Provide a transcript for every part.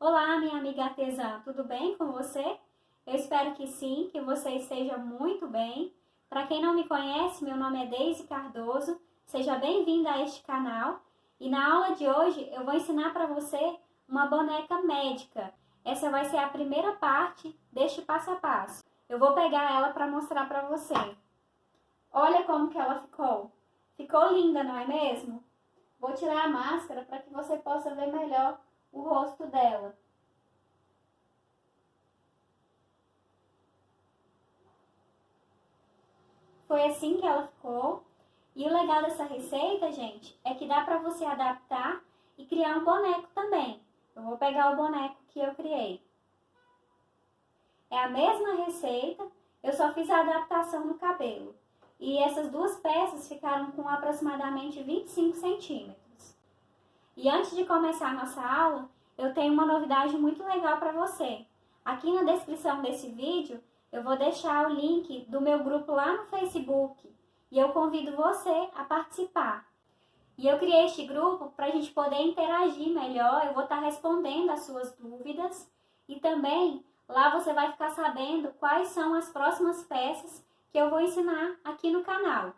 Olá, minha amiga artesã, tudo bem com você? Eu espero que sim, que você esteja muito bem. Para quem não me conhece, meu nome é Deise Cardoso, seja bem-vinda a este canal. E na aula de hoje eu vou ensinar para você uma boneca médica. Essa vai ser a primeira parte deste passo a passo. Eu vou pegar ela para mostrar para você. Olha como que ela ficou. Ficou linda, não é mesmo? Vou tirar a máscara para que você possa ver melhor o rosto dela. Foi assim que ela ficou. E o legal dessa receita, gente, é que dá para você adaptar e criar um boneco também. Eu vou pegar o boneco que eu criei. É a mesma receita, eu só fiz a adaptação no cabelo. E essas duas peças ficaram com aproximadamente 25 centímetros. E antes de começar a nossa aula, eu tenho uma novidade muito legal para você. Aqui na descrição desse vídeo, eu vou deixar o link do meu grupo lá no Facebook e eu convido você a participar. E eu criei este grupo para a gente poder interagir melhor, eu vou estar respondendo as suas dúvidas e também lá você vai ficar sabendo quais são as próximas peças que eu vou ensinar aqui no canal.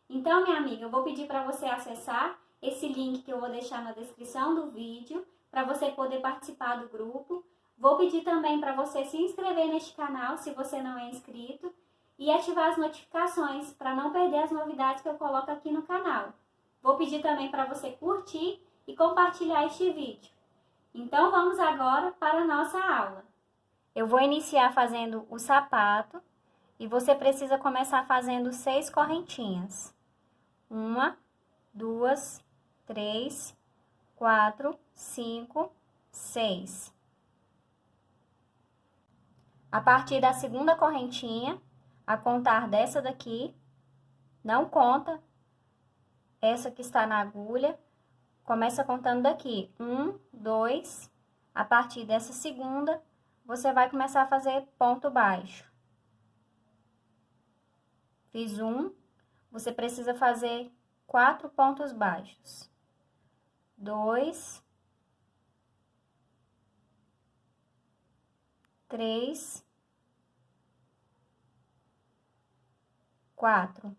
Então, minha amiga, eu vou pedir para você acessar esse link que eu vou deixar na descrição do vídeo para você poder participar do grupo. Vou pedir também para você se inscrever neste canal se você não é inscrito e ativar as notificações para não perder as novidades que eu coloco aqui no canal. Vou pedir também para você curtir e compartilhar este vídeo. Então vamos agora para a nossa aula. Eu vou iniciar fazendo o sapato e você precisa começar fazendo 6 correntinhas. 1, 2, 3, 4, 5, 6. A partir da segunda correntinha, a contar dessa daqui, não conta essa que está na agulha, começa contando daqui. 1, 2, a partir dessa segunda, você vai começar a fazer ponto baixo. Fiz 1, você precisa fazer 4 pontos baixos. 2, 3, 4.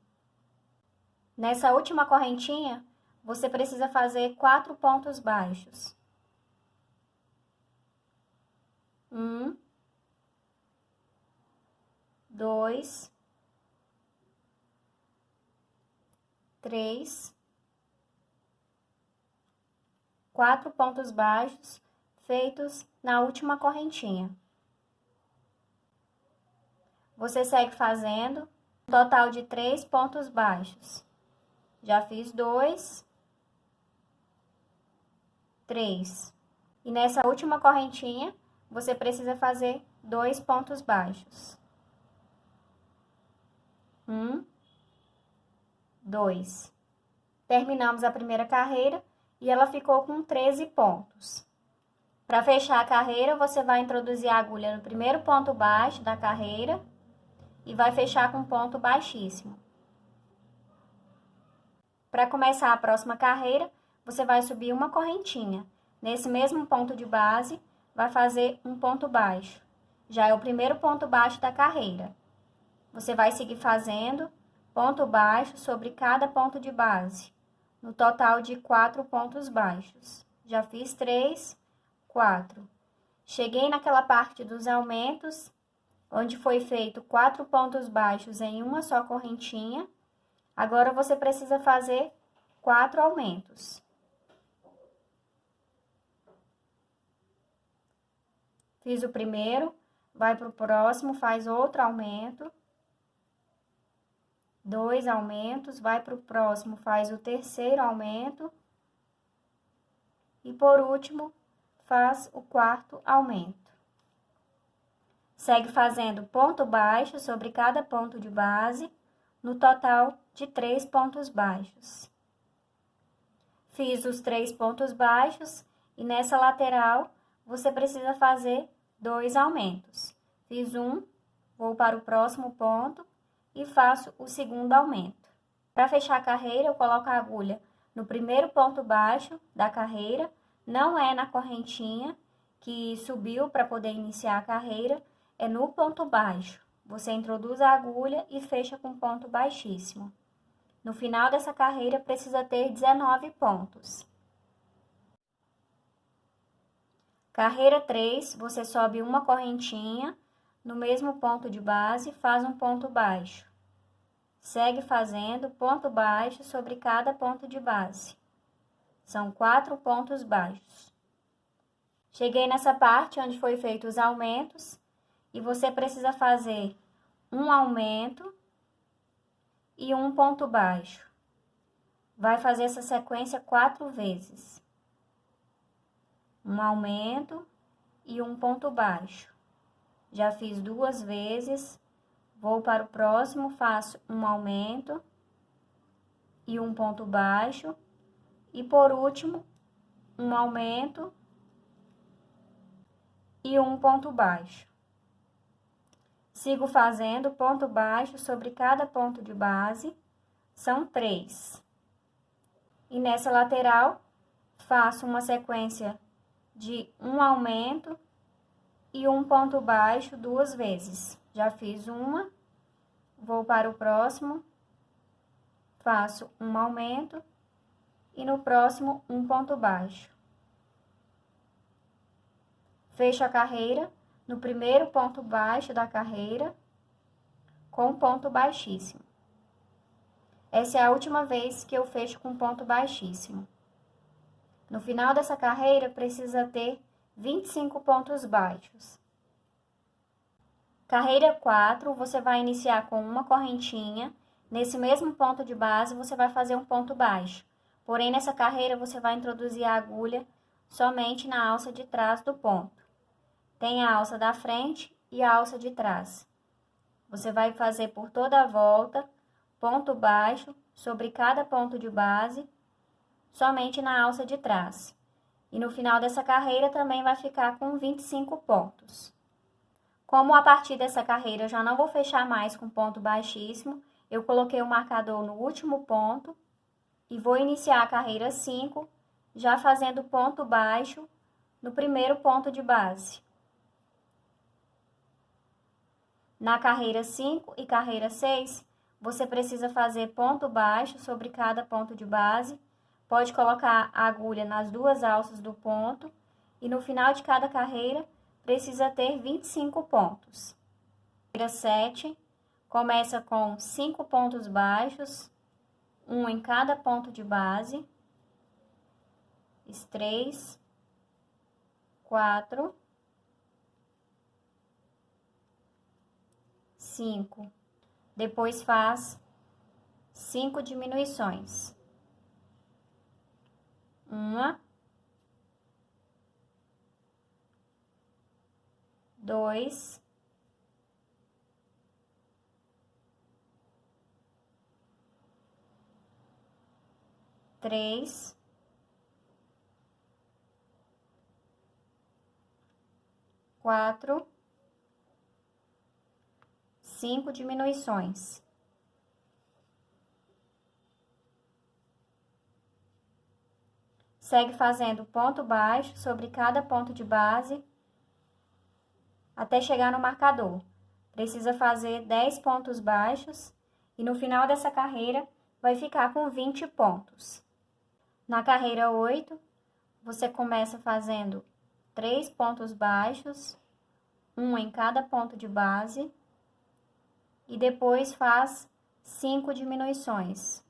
Nessa última correntinha, você precisa fazer 4 pontos baixos. 1, 2, 3, 4 pontos baixos feitos na última correntinha. Você segue fazendo um total de 3 pontos baixos. Já fiz 2, 3. E nessa última correntinha, você precisa fazer 2 pontos baixos. 1, 2. Terminamos a primeira carreira e ela ficou com 13 pontos. Para fechar a carreira, você vai introduzir a agulha no primeiro ponto baixo da carreira e vai fechar com ponto baixíssimo. Para começar a próxima carreira, você vai subir uma correntinha. Nesse mesmo ponto de base, vai fazer um ponto baixo. Já é o primeiro ponto baixo da carreira. Você vai seguir fazendo ponto baixo sobre cada ponto de base, no total de 4 pontos baixos. Já fiz 3, 4. Cheguei naquela parte dos aumentos, onde foi feito 4 pontos baixos em uma só correntinha. Agora, você precisa fazer 4 aumentos. Fiz o primeiro, vai para o próximo, faz outro aumento. 2 aumentos, vai para o próximo, faz o terceiro aumento. E, por último, faz o quarto aumento. Segue fazendo ponto baixo sobre cada ponto de base, no total de 3 pontos baixos. Fiz os 3 pontos baixos e nessa lateral você precisa fazer 2 aumentos. Fiz um, vou para o próximo ponto e faço o segundo aumento. Para fechar a carreira, eu coloco a agulha no primeiro ponto baixo da carreira, não é na correntinha, que subiu para poder iniciar a carreira é no ponto baixo. Você introduz a agulha e fecha com ponto baixíssimo. No final dessa carreira precisa ter 19 pontos. Carreira 3, você sobe uma correntinha, no mesmo ponto de base, faz um ponto baixo. Segue fazendo ponto baixo sobre cada ponto de base. São 4 pontos baixos. Cheguei nessa parte onde foi feito os aumentos e você precisa fazer um aumento e um ponto baixo. Vai fazer essa sequência 4 vezes. Um aumento e um ponto baixo. Já fiz 2 vezes, vou para o próximo, faço um aumento e um ponto baixo. E por último, um aumento e um ponto baixo. Sigo fazendo ponto baixo sobre cada ponto de base, são 3. E nessa lateral, faço uma sequência de um aumento e um ponto baixo 2 vezes. Já fiz uma, vou para o próximo, faço um aumento e no próximo um ponto baixo. Fecho a carreira no primeiro ponto baixo da carreira com ponto baixíssimo. Essa é a última vez que eu fecho com ponto baixíssimo. No final dessa carreira precisa ter 25 pontos baixos. Carreira 4, você vai iniciar com uma correntinha. Nesse mesmo ponto de base, você vai fazer um ponto baixo. Porém, nessa carreira, você vai introduzir a agulha somente na alça de trás do ponto. Tem a alça da frente e a alça de trás. Você vai fazer por toda a volta, ponto baixo sobre cada ponto de base, somente na alça de trás. E no final dessa carreira também vai ficar com 25 pontos. Como a partir dessa carreira eu já não vou fechar mais com ponto baixíssimo, eu coloquei o marcador no último ponto e vou iniciar a carreira 5, já fazendo ponto baixo no primeiro ponto de base. Na carreira 5 e carreira 6, você precisa fazer ponto baixo sobre cada ponto de base. Pode colocar a agulha nas 2 alças do ponto e no final de cada carreira precisa ter 25 pontos. Carreira 7, começa com 5 pontos baixos, um em cada ponto de base. 3, 4, 5. Depois faz 5 diminuições. 1, 2, 3, 4, 5 diminuições. Segue fazendo ponto baixo sobre cada ponto de base até chegar no marcador. Precisa fazer 10 pontos baixos e no final dessa carreira vai ficar com 20 pontos. Na carreira 8, você começa fazendo 3 pontos baixos, um em cada ponto de base, e depois faz 5 diminuições.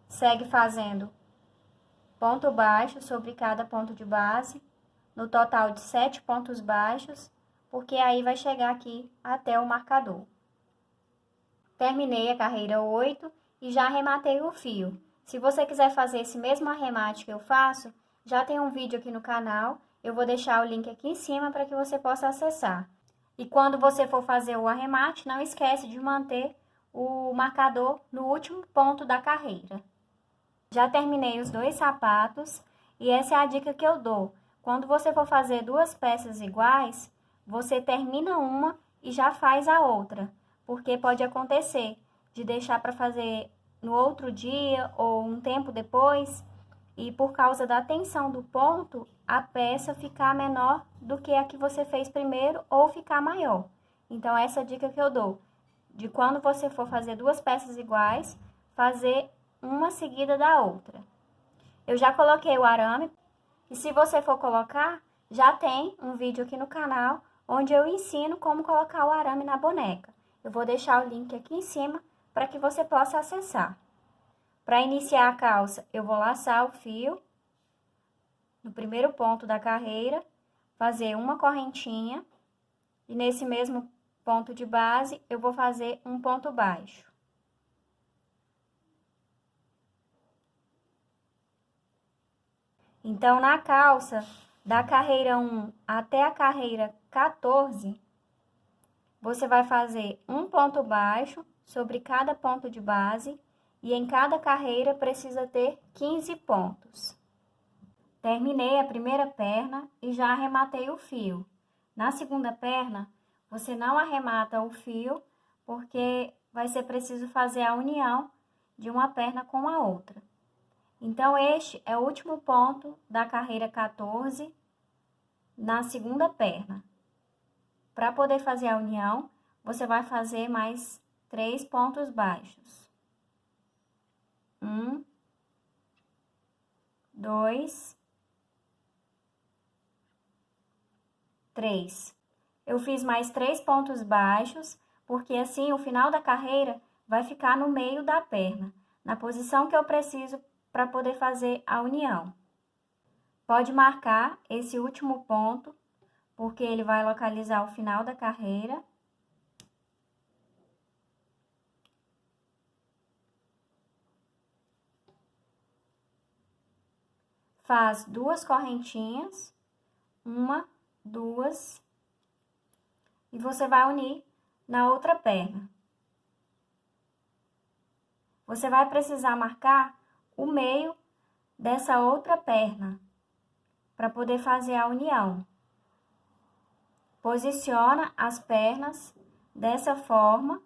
Segue fazendo ponto baixo sobre cada ponto de base, no total de 7 pontos baixos, porque aí vai chegar aqui até o marcador. Terminei a carreira 8 e já arrematei o fio. Se você quiser fazer esse mesmo arremate que eu faço, já tem um vídeo aqui no canal, eu vou deixar o link aqui em cima para que você possa acessar. E quando você for fazer o arremate, não esquece de manter o marcador no último ponto da carreira. Já terminei os 2 sapatos e essa é a dica que eu dou. Quando você for fazer 2 peças iguais, você termina uma e já faz a outra, porque pode acontecer de deixar para fazer no outro dia ou um tempo depois e por causa da tensão do ponto, a peça ficar menor do que a que você fez primeiro ou ficar maior. Então, essa é a dica que eu dou, de quando você for fazer duas peças iguais, fazer uma seguida da outra. Eu já coloquei o arame, e se você for colocar, já tem um vídeo aqui no canal, onde eu ensino como colocar o arame na boneca. Eu vou deixar o link aqui em cima, para que você possa acessar. Para iniciar a calça, eu vou laçar o fio no primeiro ponto da carreira, fazer uma correntinha, e nesse mesmo ponto de base, eu vou fazer um ponto baixo. Então, na calça, da carreira 1 até a carreira 14, você vai fazer um ponto baixo sobre cada ponto de base, e em cada carreira precisa ter 15 pontos. Terminei a primeira perna e já arrematei o fio. Na segunda perna, você não arremata o fio, porque vai ser preciso fazer a união de uma perna com a outra. Então, este é o último ponto da carreira 14 na segunda perna. Para poder fazer a união, você vai fazer mais 3 pontos baixos. 1, 2, 3. Eu fiz mais 3 pontos baixos, porque assim o final da carreira vai ficar no meio da perna, na posição que eu preciso para poder fazer a união. Pode marcar esse último ponto, porque ele vai localizar o final da carreira. Faz 2 correntinhas, 1, 2, e você vai unir na outra perna. Você vai precisar marcar o meio dessa outra perna, para poder fazer a união. Posiciona as pernas dessa forma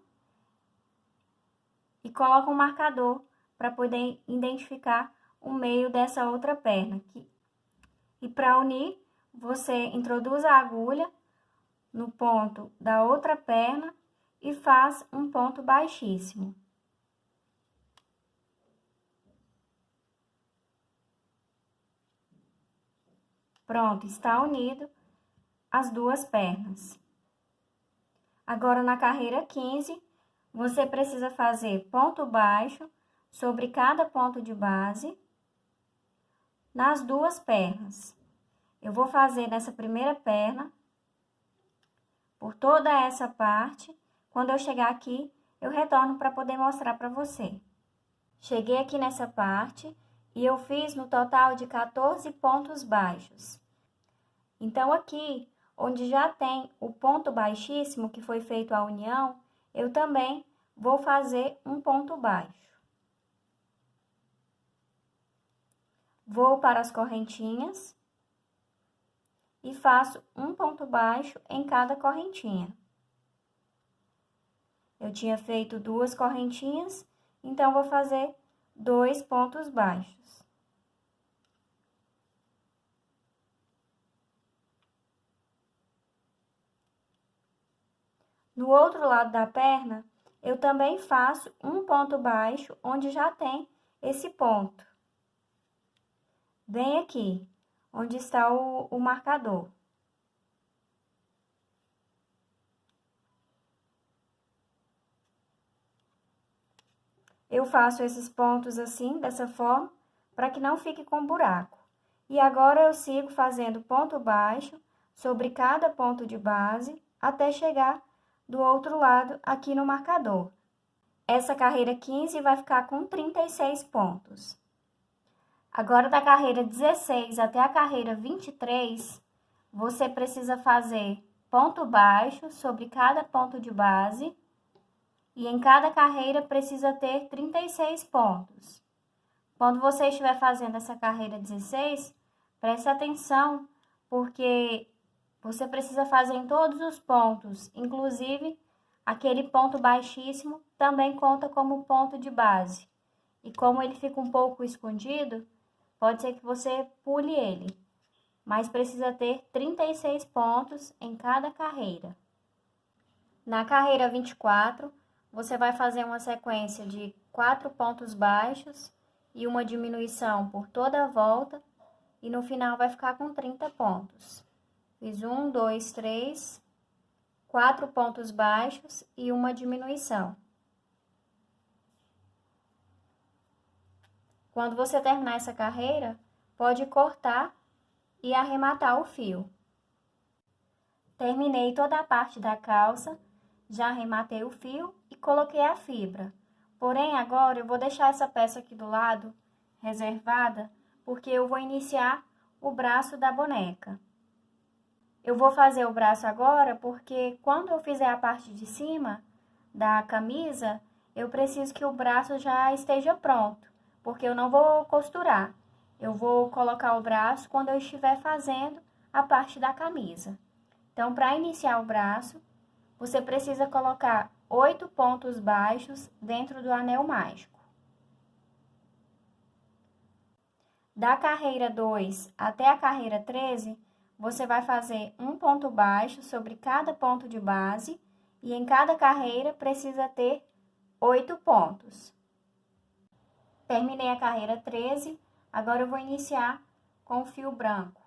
e coloca um marcador para poder identificar o meio dessa outra perna. E para unir, você introduz a agulha no ponto da outra perna e faz um ponto baixíssimo. Pronto, está unido as duas pernas. Agora, na carreira 15, você precisa fazer ponto baixo sobre cada ponto de base nas duas pernas. Eu vou fazer nessa primeira perna, por toda essa parte. Quando eu chegar aqui, eu retorno para poder mostrar para você. Cheguei aqui nessa parte e eu fiz no total de 14 pontos baixos. Então, aqui, onde já tem o ponto baixíssimo que foi feito a união, eu também vou fazer um ponto baixo. Vou para as correntinhas e faço um ponto baixo em cada correntinha. Eu tinha feito 2 correntinhas, então vou fazer 2 pontos baixos. No outro lado da perna, eu também faço um ponto baixo, onde já tem esse ponto. Bem aqui, onde está o marcador. Eu faço esses pontos assim, dessa forma, para que não fique com buraco. E agora eu sigo fazendo ponto baixo sobre cada ponto de base, até chegar do outro lado aqui no marcador. Essa carreira 15 vai ficar com 36 pontos. Agora, da carreira 16 até a carreira 23, você precisa fazer ponto baixo sobre cada ponto de base, e em cada carreira precisa ter 36 pontos. Quando você estiver fazendo essa carreira 16, preste atenção, porque você precisa fazer em todos os pontos, inclusive aquele ponto baixíssimo também conta como ponto de base. E como ele fica um pouco escondido, pode ser que você pule ele, mas precisa ter 36 pontos em cada carreira. Na carreira 24, você vai fazer uma sequência de 4 pontos baixos e uma diminuição por toda a volta, e no final vai ficar com 30 pontos. Fiz 1, 2, 3, 4 pontos baixos e uma diminuição. Quando você terminar essa carreira, pode cortar e arrematar o fio. Terminei toda a parte da calça, já arrematei o fio e coloquei a fibra. Porém, agora eu vou deixar essa peça aqui do lado, reservada, porque eu vou iniciar o braço da boneca. Eu vou fazer o braço agora porque quando eu fizer a parte de cima da camisa, eu preciso que o braço já esteja pronto, porque eu não vou costurar. Eu vou colocar o braço quando eu estiver fazendo a parte da camisa. Então, para iniciar o braço, você precisa colocar 8 pontos baixos dentro do anel mágico. Da carreira 2 até a carreira 13, você vai fazer um ponto baixo sobre cada ponto de base e em cada carreira precisa ter 8 pontos. Terminei a carreira 13, agora eu vou iniciar com o fio branco.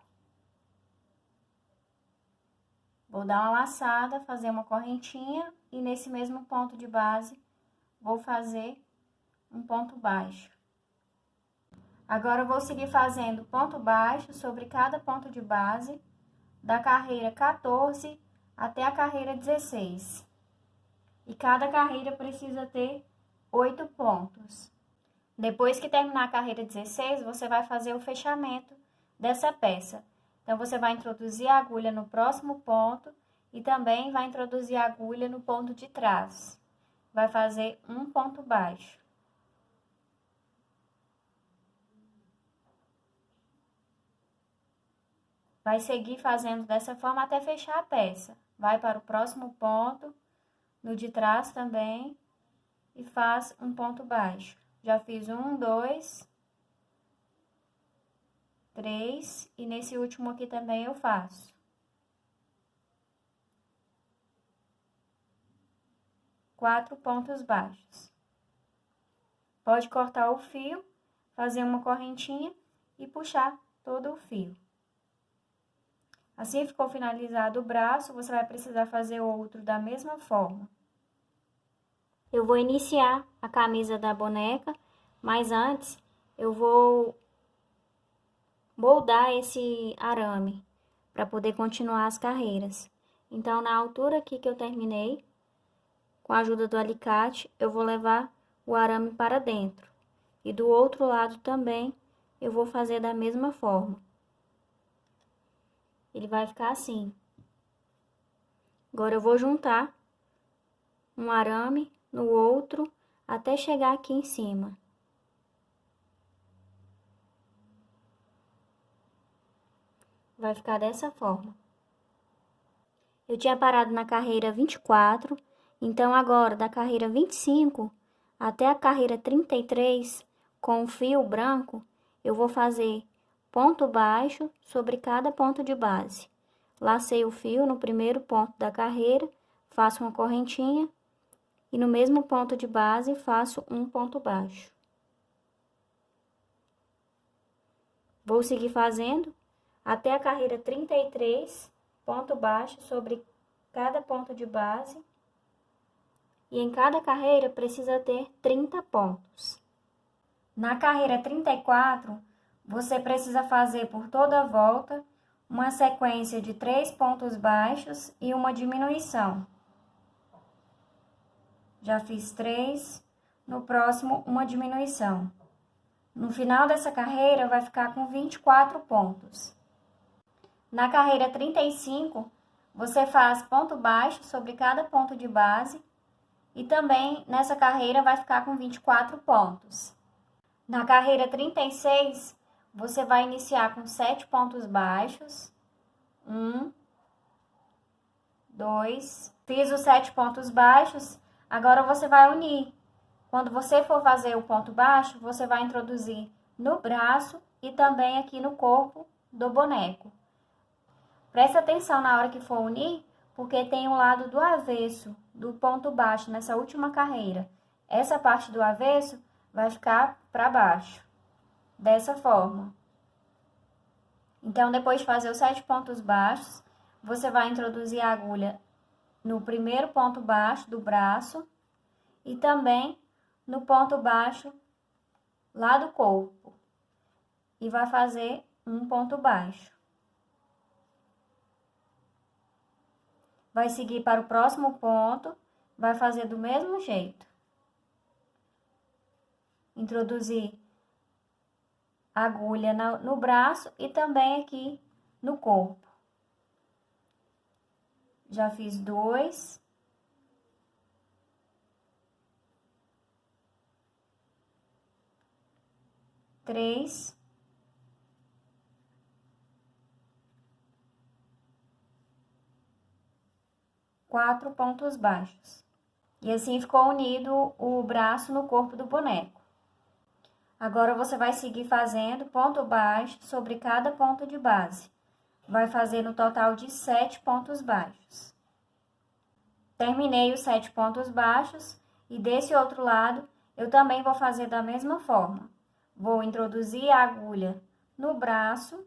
Vou dar uma laçada, fazer uma correntinha e nesse mesmo ponto de base vou fazer um ponto baixo. Agora eu vou seguir fazendo ponto baixo sobre cada ponto de base da carreira 14 até a carreira 16. E cada carreira precisa ter 8 pontos. Depois que terminar a carreira 16, você vai fazer o fechamento dessa peça. Então, você vai introduzir a agulha no próximo ponto e também vai introduzir a agulha no ponto de trás. Vai fazer um ponto baixo. Vai seguir fazendo dessa forma até fechar a peça. Vai para o próximo ponto, no de trás também, e faz um ponto baixo. Já fiz 1, 2, 3, e nesse último aqui também eu faço. Quatro pontos baixos. Pode cortar o fio, fazer uma correntinha e puxar todo o fio. Assim ficou finalizado o braço, você vai precisar fazer outro da mesma forma. Eu vou iniciar a camisa da boneca, mas antes eu vou moldar esse arame para poder continuar as carreiras. Então, na altura aqui que eu terminei, com a ajuda do alicate, eu vou levar o arame para dentro. E do outro lado também, eu vou fazer da mesma forma. Ele vai ficar assim. Agora, eu vou juntar um arame no outro até chegar aqui em cima. Vai ficar dessa forma. Eu tinha parado na carreira 24, então agora da carreira 25 até a carreira 33, com o fio branco, eu vou fazer ponto baixo sobre cada ponto de base. Lacei o fio no primeiro ponto da carreira, faço uma correntinha e no mesmo ponto de base faço um ponto baixo. Vou seguir fazendo até a carreira 33, ponto baixo sobre cada ponto de base. E em cada carreira precisa ter 30 pontos. Na carreira 34, você precisa fazer por toda a volta uma sequência de 3 pontos baixos e uma diminuição. Já fiz 3, no próximo uma diminuição. No final dessa carreira vai ficar com 24 pontos. Na carreira 35, você faz ponto baixo sobre cada ponto de base e também nessa carreira vai ficar com 24 pontos. Na carreira 36, você vai iniciar com 7 pontos baixos. 1, 2, fiz os 7 pontos baixos, agora você vai unir. Quando você for fazer o ponto baixo, você vai introduzir no braço e também aqui no corpo do boneco. Presta atenção na hora que for unir, porque tem um lado do avesso, do ponto baixo, nessa última carreira. Essa parte do avesso vai ficar para baixo, dessa forma. Então, depois de fazer os 7 pontos baixos, você vai introduzir a agulha no primeiro ponto baixo do braço e também no ponto baixo lá do corpo. E vai fazer um ponto baixo. Vai seguir para o próximo ponto, vai fazer do mesmo jeito. Introduzir a agulha no braço e também aqui no corpo. Já fiz 2. Três. 4 pontos baixos. E assim ficou unido o braço no corpo do boneco. Agora, você vai seguir fazendo ponto baixo sobre cada ponto de base. Vai fazer no total de 7 pontos baixos. Terminei os 7 pontos baixos e desse outro lado eu também vou fazer da mesma forma. Vou introduzir a agulha no braço,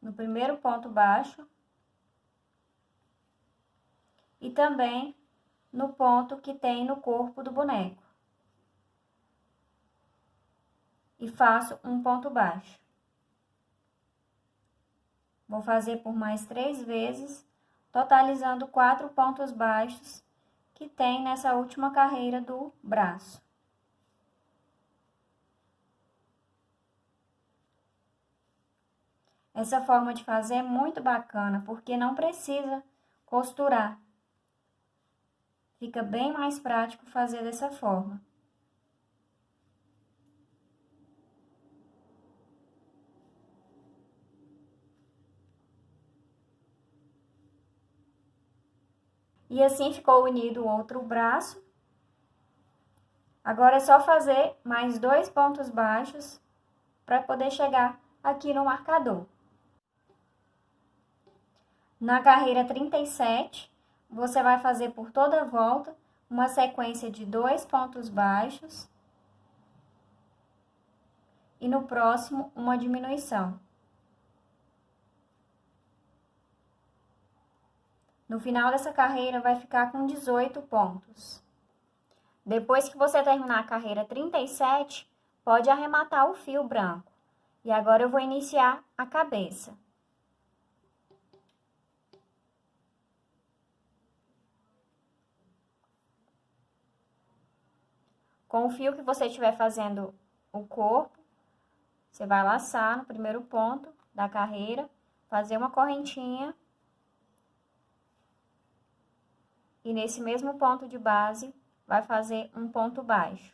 no primeiro ponto baixo, e também no ponto que tem no corpo do boneco. E faço um ponto baixo. Vou fazer por mais 3 vezes, totalizando 4 pontos baixos que tem nessa última carreira do braço. Essa forma de fazer é muito bacana, porque não precisa costurar. Fica bem mais prático fazer dessa forma. E assim ficou unido o outro braço. Agora é só fazer mais 2 pontos baixos para poder chegar aqui no marcador. Na carreira 37, você vai fazer por toda a volta uma sequência de 2 pontos baixos e no próximo uma diminuição. No final dessa carreira vai ficar com 18 pontos. Depois que você terminar a carreira 37, pode arrematar o fio branco. E agora eu vou iniciar a cabeça. Com o fio que você estiver fazendo o corpo, você vai laçar no primeiro ponto da carreira, fazer uma correntinha. E nesse mesmo ponto de base, vai fazer um ponto baixo.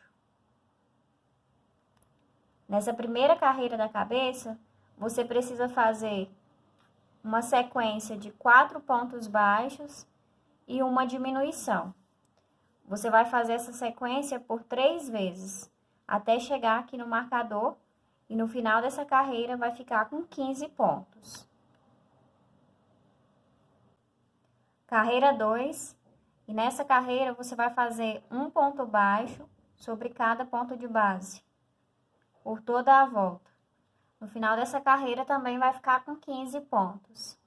Nessa primeira carreira da cabeça, você precisa fazer uma sequência de 4 pontos baixos e uma diminuição. Você vai fazer essa sequência por 3 vezes, até chegar aqui no marcador, e no final dessa carreira vai ficar com 15 pontos. Carreira 2. E nessa carreira, você vai fazer um ponto baixo sobre cada ponto de base, por toda a volta. No final dessa carreira, também vai ficar com 15 pontos.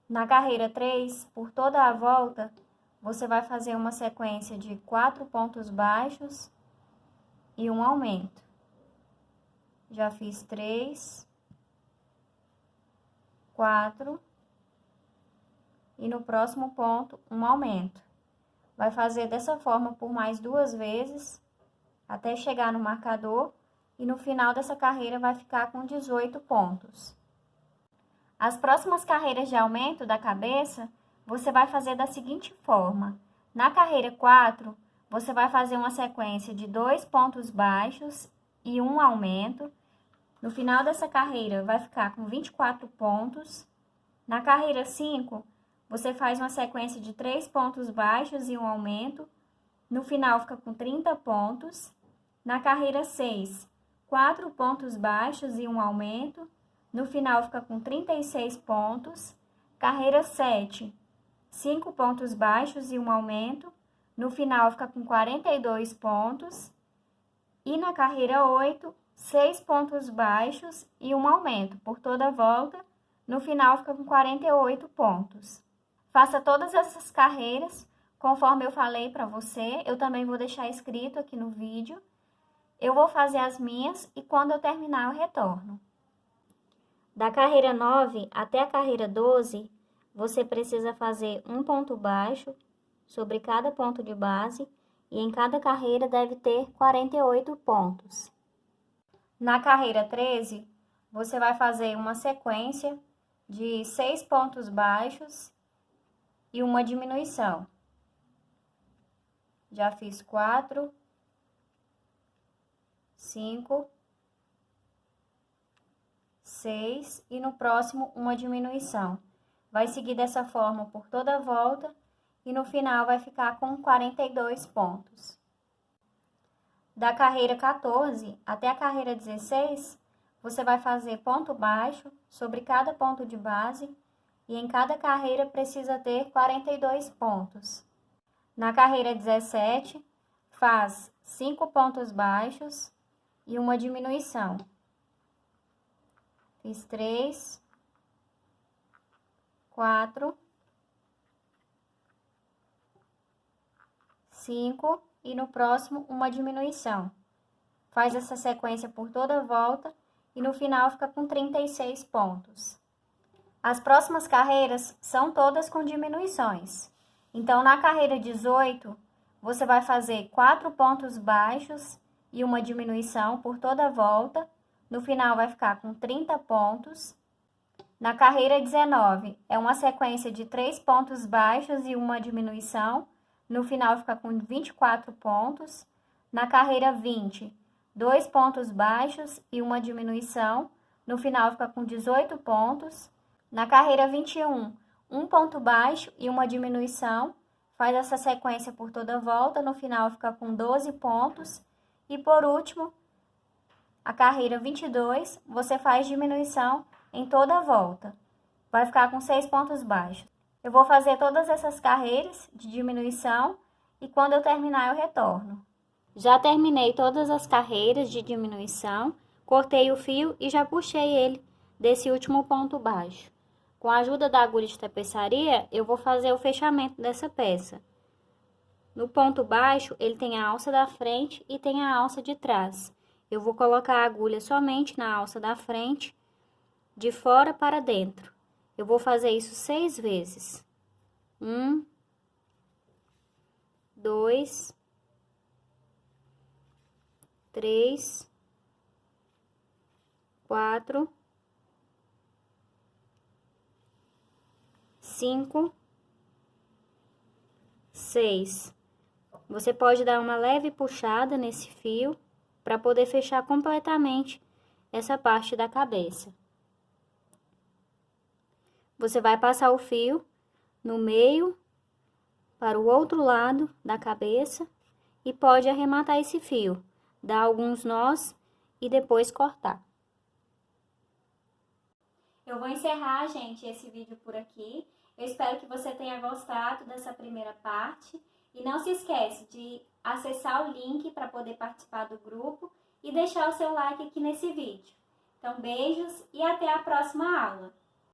Na carreira 3, por toda a volta, você vai fazer uma sequência de 4 pontos baixos e um aumento. Já fiz 3, 4... E no próximo ponto, um aumento. Vai fazer dessa forma por mais 2 vezes, até chegar no marcador, e no final dessa carreira vai ficar com 18 pontos. As próximas carreiras de aumento da cabeça, você vai fazer da seguinte forma. Na carreira 4, você vai fazer uma sequência de 2 pontos baixos e um aumento. No final dessa carreira, vai ficar com 24 pontos. Na carreira 5, você faz uma sequência de 3 pontos baixos e um aumento. No final, fica com 30 pontos. Na carreira 6, 4 pontos baixos e um aumento. No final fica com 36 pontos. Carreira 7, 5 pontos baixos e um aumento. No final fica com 42 pontos. E na carreira 8, 6 pontos baixos e um aumento por toda a volta. No final fica com 48 pontos. Faça todas essas carreiras conforme eu falei para você. Eu também vou deixar escrito aqui no vídeo. Eu vou fazer as minhas e quando eu terminar eu retorno. Da carreira 9 até a carreira 12, você precisa fazer um ponto baixo sobre cada ponto de base e em cada carreira deve ter 48 pontos. Na carreira 13, você vai fazer uma sequência de 6 pontos baixos e uma diminuição. Já fiz 4, 5, 6 e no próximo uma diminuição. Vai seguir dessa forma por toda a volta e no final vai ficar com 42 pontos. Da carreira 14 até a carreira 16, você vai fazer ponto baixo sobre cada ponto de base e em cada carreira precisa ter 42 pontos. Na carreira 17, faz 5 pontos baixos e uma diminuição. Fiz 3, 4, 5 e no próximo uma diminuição. Faz essa sequência por toda a volta e no final fica com 36 pontos. As próximas carreiras são todas com diminuições. Então, na carreira 18, você vai fazer 4 pontos baixos e uma diminuição por toda a volta. No final vai ficar com 30 pontos. Na carreira 19, é uma sequência de 3 pontos baixos e uma diminuição. No final fica com 24 pontos. Na carreira 20, 2 pontos baixos e uma diminuição. No final fica com 18 pontos. Na carreira 21, 1 ponto baixo e uma diminuição. Faz essa sequência por toda a volta. No final fica com 12 pontos. E por último, a carreira 22, você faz diminuição em toda a volta. Vai ficar com 6 pontos baixos. Eu vou fazer todas essas carreiras de diminuição e quando eu terminar eu retorno. Já terminei todas as carreiras de diminuição, cortei o fio e já puxei ele desse último ponto baixo. Com a ajuda da agulha de tapeçaria, eu vou fazer o fechamento dessa peça. No ponto baixo, ele tem a alça da frente e tem a alça de trás. Eu vou colocar a agulha somente na alça da frente, de fora para dentro. Eu vou fazer isso 6 vezes. 1, 2, 3, 4, 5, 6. Você pode dar uma leve puxada nesse fio para poder fechar completamente essa parte da cabeça. Você vai passar o fio no meio para o outro lado da cabeça e pode arrematar esse fio, dar alguns nós e depois cortar. Eu vou encerrar, gente, esse vídeo por aqui. Eu espero que você tenha gostado dessa primeira parte. E não se esquece de acessar o link para poder participar do grupo e deixar o seu like aqui nesse vídeo. Então, beijos e até a próxima aula!